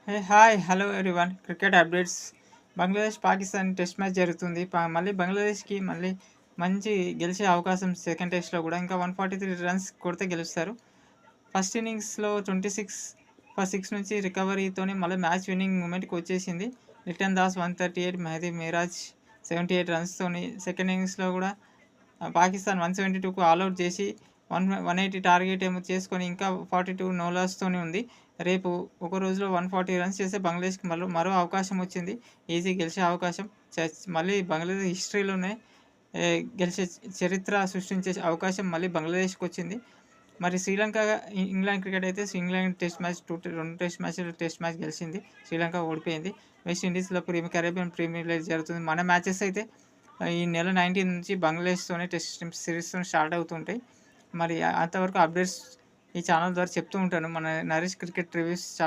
Hi hello everyone cricket updates. Bangladesh Pakistan test match జరుగుతుంది. మళ్ళీ బంగ్లాదేశ్కి మళ్ళీ మంచి గెలిచే అవకాశం సెకండ్ టెస్ట్లో కూడా ఇంకా 143 రన్స్ కొడితే గెలుస్తారు. ఫస్ట్ ఇన్నింగ్స్లో 26 నుంచి రికవరీతోనే మళ్ళీ మ్యాచ్ విన్నింగ్ మూమెంట్కి వచ్చేసింది. లిటన్ దాస్ 138, మెహదీ మిరాజ్ 78 రన్స్తోని సెకండ్ ఇన్నింగ్స్లో కూడా పాకిస్తాన్ 172కు ఆల్అవుట్ చేసి 180 టార్గెట్ ఏమో చేసుకొని ఇంకా 42 నో లాస్తోనే ఉంది. రేపు ఒక రోజులో 140 రన్స్ చేస్తే బంగ్లాదేశ్కి మరో అవకాశం వచ్చింది. ఈజీ గెలిచే అవకాశం. మళ్ళీ బంగ్లాదేశ్ హిస్టరీలోనే గెలిచే చరిత్ర సృష్టించే అవకాశం మళ్ళీ బంగ్లాదేశ్కి వచ్చింది. మరి శ్రీలంక ఇంగ్లాండ్ క్రికెట్ అయితే ఇంగ్లాండ్ టెస్ట్ మ్యాచ్ రెండు టెస్ట్ మ్యాచ్ గెలిచింది. శ్రీలంక ఓడిపోయింది. వెస్టిండీస్లో కరేబియన్ ప్రీమియర్ లీగ్ జరుగుతుంది. మన మ్యాచెస్ అయితే ఈ నెల 19 నుంచి బంగ్లాదేశ్తోనే టెస్ట్ సిరీస్తో స్టార్ట్ అవుతుంటాయి. మరి అంతవరకు అప్డేట్స్ ఈ ఛానల్ ద్వారా చెప్తూ ఉంటాను. మన నరేష్ క్రికెట్ రివ్యూస్ ఛానల్